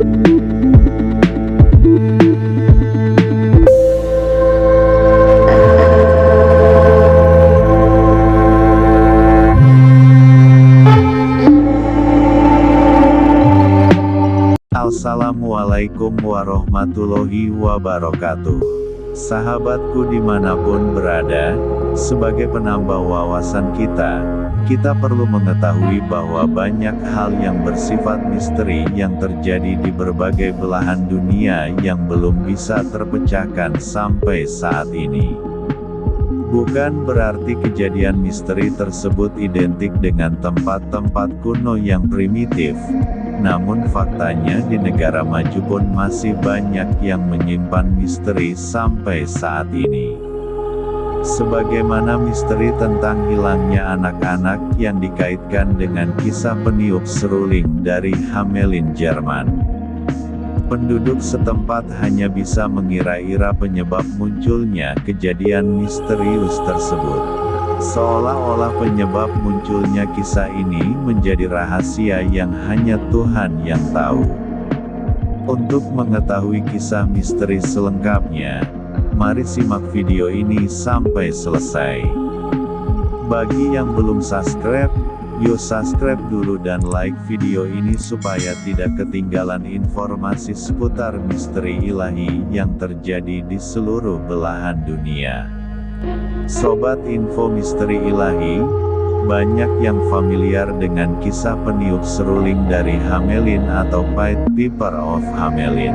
Assalamualaikum warahmatullahi wabarakatuh. Sahabatku dimanapun berada, sebagai penambah wawasan kita perlu mengetahui bahwa banyak hal yang bersifat misteri yang terjadi di berbagai belahan dunia yang belum bisa terpecahkan sampai saat ini. Bukan berarti kejadian misteri tersebut identik dengan tempat-tempat kuno yang primitif. Namun faktanya di negara maju pun masih banyak yang menyimpan misteri sampai saat ini. Sebagaimana misteri tentang hilangnya anak-anak yang dikaitkan dengan kisah peniup seruling dari Hamelin, Jerman. Penduduk setempat hanya bisa mengira-ira penyebab munculnya kejadian misterius tersebut. Seolah-olah penyebab munculnya kisah ini menjadi rahasia yang hanya Tuhan yang tahu. Untuk mengetahui kisah misteri selengkapnya, mari simak video ini sampai selesai. Bagi yang belum subscribe, yuk subscribe dulu dan like video ini supaya tidak ketinggalan informasi seputar misteri ilahi yang terjadi di seluruh belahan dunia. Sobat Info Misteri Ilahi, banyak yang familiar dengan kisah peniup seruling dari Hamelin atau Pied Piper of Hamelin.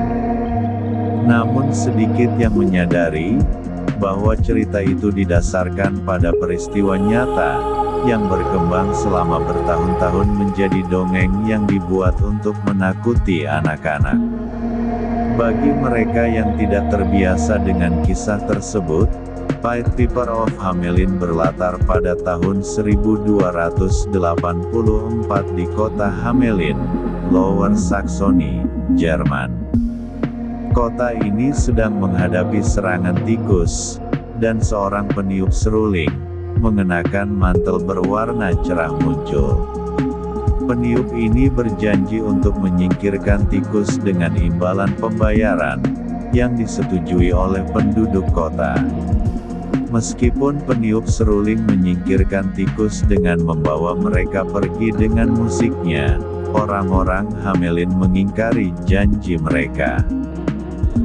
Namun sedikit yang menyadari bahwa cerita itu didasarkan pada peristiwa nyata yang berkembang selama bertahun-tahun menjadi dongeng yang dibuat untuk menakuti anak-anak. Bagi mereka yang tidak terbiasa dengan kisah tersebut, Pied Piper of Hamelin berlatar pada tahun 1284 di kota Hamelin, Lower Saxony, Jerman. Kota ini sedang menghadapi serangan tikus, dan seorang peniup seruling, mengenakan mantel berwarna cerah muncul. Peniup ini berjanji untuk menyingkirkan tikus dengan imbalan pembayaran, yang disetujui oleh penduduk kota. Meskipun peniup seruling menyingkirkan tikus dengan membawa mereka pergi dengan musiknya, orang-orang Hamelin mengingkari janji mereka.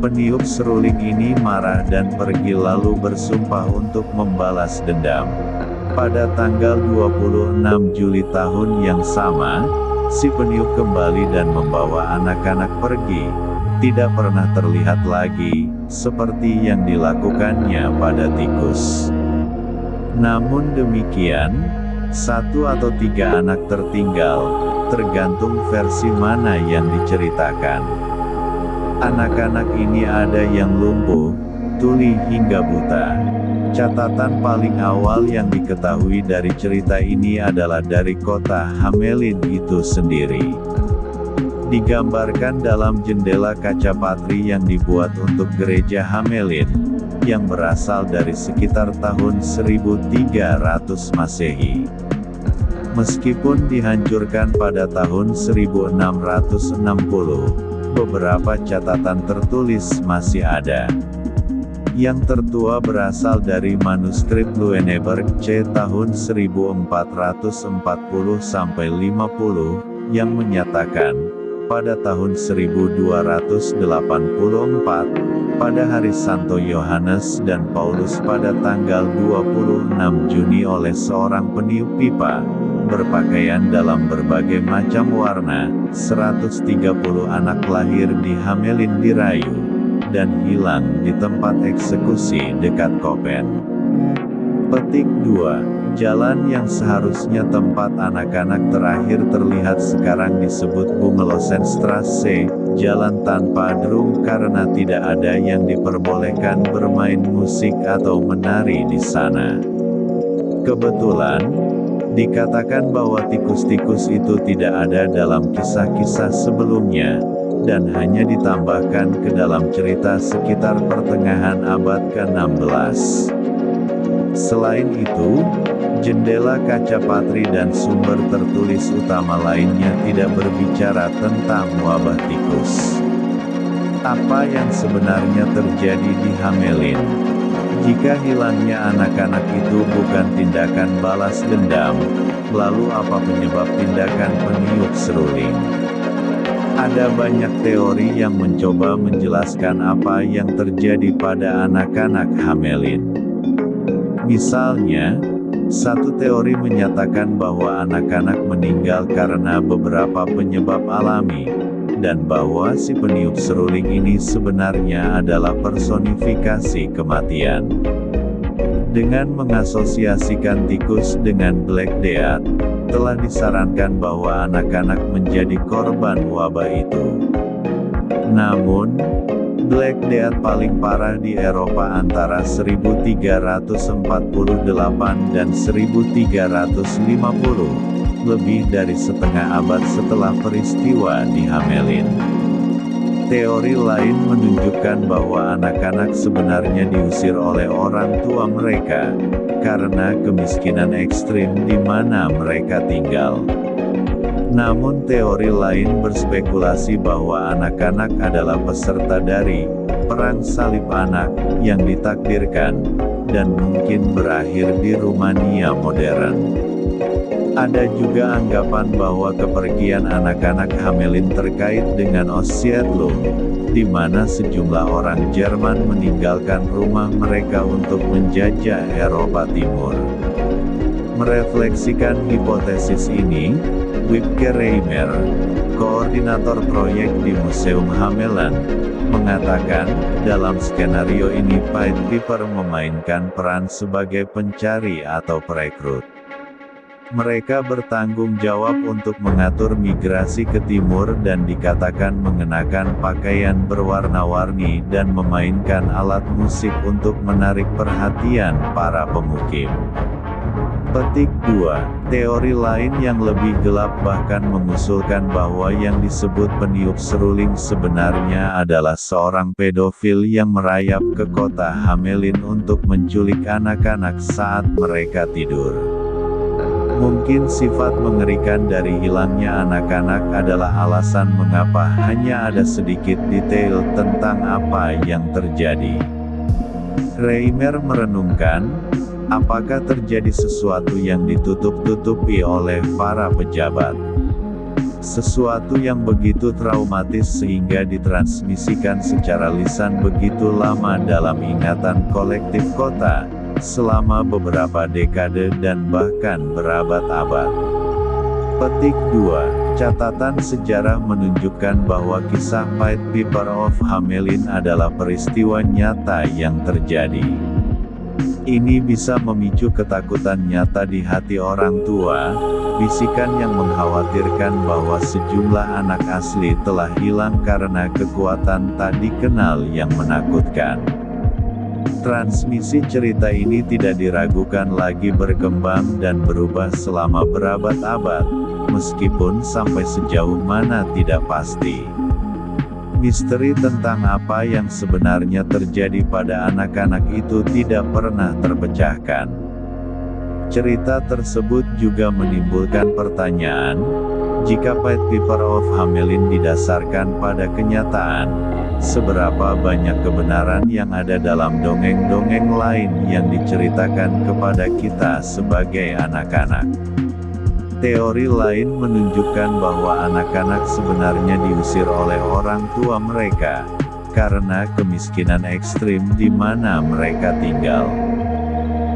Peniup seruling ini marah dan pergi lalu bersumpah untuk membalas dendam. Pada tanggal 26 Juli tahun yang sama, si peniup kembali dan membawa anak-anak pergi. Tidak pernah terlihat lagi, seperti yang dilakukannya pada tikus. Namun demikian, 1 atau 3 anak tertinggal, tergantung versi mana yang diceritakan. Anak-anak ini ada yang lumpuh, tuli hingga buta. Catatan paling awal yang diketahui dari cerita ini adalah dari kota Hamelin itu sendiri. Digambarkan dalam jendela kaca patri yang dibuat untuk gereja Hamelin, yang berasal dari sekitar tahun 1300 Masehi. Meskipun dihancurkan pada tahun 1660, beberapa catatan tertulis masih ada. Yang tertua berasal dari manuskrip Lueneberg C tahun 1440-50, yang menyatakan, pada tahun 1284, pada hari Santo Yohanes dan Paulus pada tanggal 26 Juni oleh seorang peniup pipa, berpakaian dalam berbagai macam warna, 130 anak lahir di Hamelin dirayu, dan hilang di tempat eksekusi dekat Kopen. Petik 2. Jalan yang seharusnya tempat anak-anak terakhir terlihat sekarang disebut Bungelosenstrasse, jalan tanpa drum karena tidak ada yang diperbolehkan bermain musik atau menari di sana. Kebetulan, dikatakan bahwa tikus-tikus itu tidak ada dalam kisah-kisah sebelumnya, dan hanya ditambahkan ke dalam cerita sekitar pertengahan abad ke-16. Selain itu, Jendela kaca patri dan sumber tertulis utama lainnya tidak berbicara tentang wabah tikus. Apa yang sebenarnya terjadi di Hamelin? Jika hilangnya anak-anak itu bukan tindakan balas dendam, lalu apa penyebab tindakan peniup seruling? Ada banyak teori yang mencoba menjelaskan apa yang terjadi pada anak-anak Hamelin. Misalnya, satu teori menyatakan bahwa anak-anak meninggal karena beberapa penyebab alami, dan bahwa si peniup seruling ini sebenarnya adalah personifikasi kematian. Dengan mengasosiasikan tikus dengan Black Death, telah disarankan bahwa anak-anak menjadi korban wabah itu. Namun, Black Death paling parah di Eropa antara 1348 dan 1350, lebih dari setengah abad setelah peristiwa di Hamelin. Teori lain menunjukkan bahwa anak-anak sebenarnya diusir oleh orang tua mereka, karena kemiskinan ekstrim di mana mereka tinggal. Namun teori lain berspekulasi bahwa anak-anak adalah peserta dari Perang Salib Anak, yang ditakdirkan, dan mungkin berakhir di Rumania modern. Ada juga anggapan bahwa kepergian anak-anak Hamelin terkait dengan Auschwitz, di mana sejumlah orang Jerman meninggalkan rumah mereka untuk menjajah Eropa Timur. Merefleksikan hipotesis ini, Wibke Reimer, koordinator proyek di Museum Hamelin, mengatakan, dalam skenario ini Pied Piper memainkan peran sebagai pencari atau perekrut. Mereka bertanggung jawab untuk mengatur migrasi ke timur dan dikatakan mengenakan pakaian berwarna-warni dan memainkan alat musik untuk menarik perhatian para pemukim. Petik 2. Teori lain yang lebih gelap bahkan mengusulkan bahwa yang disebut peniup seruling sebenarnya adalah seorang pedofil yang merayap ke kota Hamelin untuk menculik anak-anak saat mereka tidur. Mungkin sifat mengerikan dari hilangnya anak-anak adalah alasan mengapa hanya ada sedikit detail tentang apa yang terjadi. Reimer merenungkan, apakah terjadi sesuatu yang ditutup-tutupi oleh para pejabat? Sesuatu yang begitu traumatis sehingga ditransmisikan secara lisan begitu lama dalam ingatan kolektif kota, selama beberapa dekade dan bahkan berabad-abad. Petik 2. Catatan sejarah menunjukkan bahwa kisah Pied Piper of Hamelin adalah peristiwa nyata yang terjadi. Ini bisa memicu ketakutan nyata di hati orang tua, bisikan yang mengkhawatirkan bahwa sejumlah anak asli telah hilang karena kekuatan tak dikenal yang menakutkan. Transmisi cerita ini tidak diragukan lagi berkembang dan berubah selama berabad-abad, meskipun sampai sejauh mana tidak pasti. Misteri tentang apa yang sebenarnya terjadi pada anak-anak itu tidak pernah terpecahkan. Cerita tersebut juga menimbulkan pertanyaan, jika Pied Piper of Hamelin didasarkan pada kenyataan, seberapa banyak kebenaran yang ada dalam dongeng-dongeng lain yang diceritakan kepada kita sebagai anak-anak. Teori lain menunjukkan bahwa anak-anak sebenarnya diusir oleh orang tua mereka, karena kemiskinan ekstrim di mana mereka tinggal.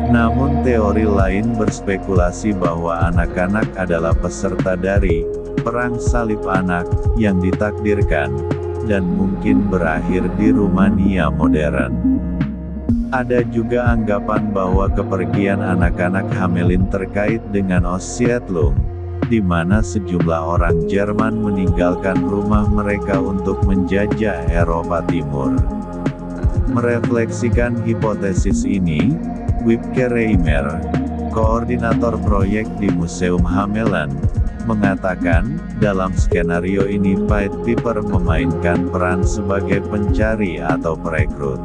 Namun teori lain berspekulasi bahwa anak-anak adalah peserta dari Perang Salib Anak, yang ditakdirkan, dan mungkin berakhir di Rumania modern. Ada juga anggapan bahwa kepergian anak-anak Hamelin terkait dengan Auschwitz, di mana sejumlah orang Jerman meninggalkan rumah mereka untuk menjajah Eropa Timur. Merefleksikan hipotesis ini, Wibke Reimer, koordinator proyek di Museum Hamelin, mengatakan, dalam skenario ini Pied Piper memainkan peran sebagai pencari atau perekrut.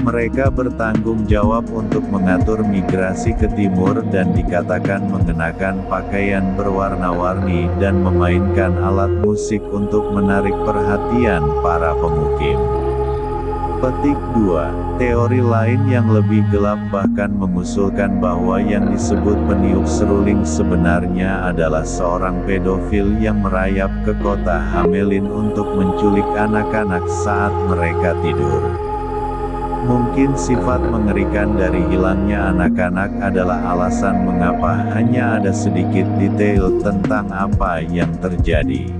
Mereka bertanggung jawab untuk mengatur migrasi ke timur dan dikatakan mengenakan pakaian berwarna-warni dan memainkan alat musik untuk menarik perhatian para pemukim. Petik 2. Teori lain yang lebih gelap bahkan mengusulkan bahwa yang disebut peniup seruling sebenarnya adalah seorang pedofil yang merayap ke kota Hamelin untuk menculik anak-anak saat mereka tidur. Mungkin sifat mengerikan dari hilangnya anak-anak adalah alasan mengapa hanya ada sedikit detail tentang apa yang terjadi.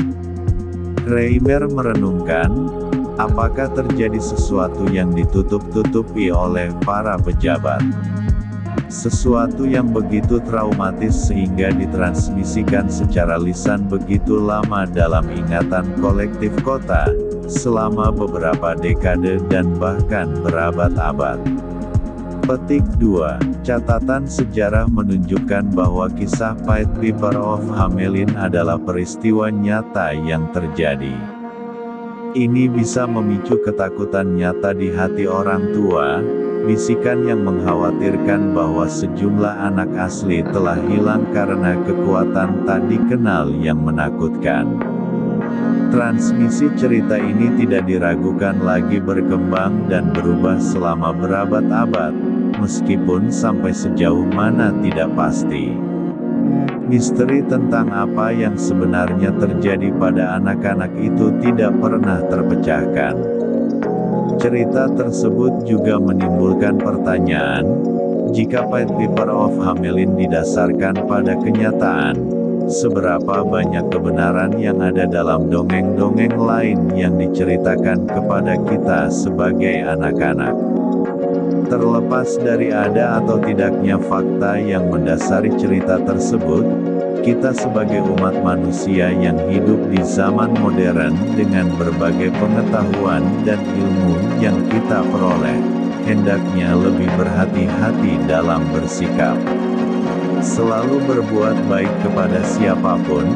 Reimer merenungkan, apakah terjadi sesuatu yang ditutup-tutupi oleh para pejabat? Sesuatu yang begitu traumatis sehingga ditransmisikan secara lisan begitu lama dalam ingatan kolektif kota, selama beberapa dekade dan bahkan berabad-abad. Petik 2. Catatan sejarah menunjukkan bahwa kisah Pied Piper of Hamelin adalah peristiwa nyata yang terjadi. Ini bisa memicu ketakutan nyata di hati orang tua, bisikan yang mengkhawatirkan bahwa sejumlah anak asli telah hilang karena kekuatan tak dikenal yang menakutkan. Transmisi cerita ini tidak diragukan lagi berkembang dan berubah selama berabad-abad, meskipun sampai sejauh mana tidak pasti. Misteri tentang apa yang sebenarnya terjadi pada anak-anak itu tidak pernah terpecahkan. Cerita tersebut juga menimbulkan pertanyaan, jika Pied Piper of Hamelin didasarkan pada kenyataan, seberapa banyak kebenaran yang ada dalam dongeng-dongeng lain yang diceritakan kepada kita sebagai anak-anak. Terlepas dari ada atau tidaknya fakta yang mendasari cerita tersebut, kita sebagai umat manusia yang hidup di zaman modern dengan berbagai pengetahuan dan ilmu yang kita peroleh, hendaknya lebih berhati-hati dalam bersikap. Selalu berbuat baik kepada siapapun,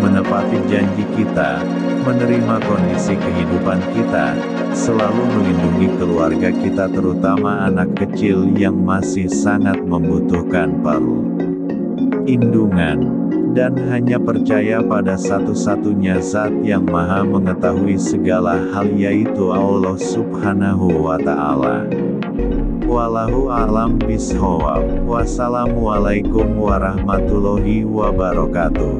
menepati janji kita, menerima kondisi kehidupan kita, selalu melindungi keluarga kita terutama anak kecil yang masih sangat membutuhkan perlindungan, dan hanya percaya pada satu-satunya zat yang maha mengetahui segala hal yaitu Allah Subhanahu wa Ta'ala. Wallahu a'lam bishawab. Wassalamualaikum warahmatullahi wabarakatuh.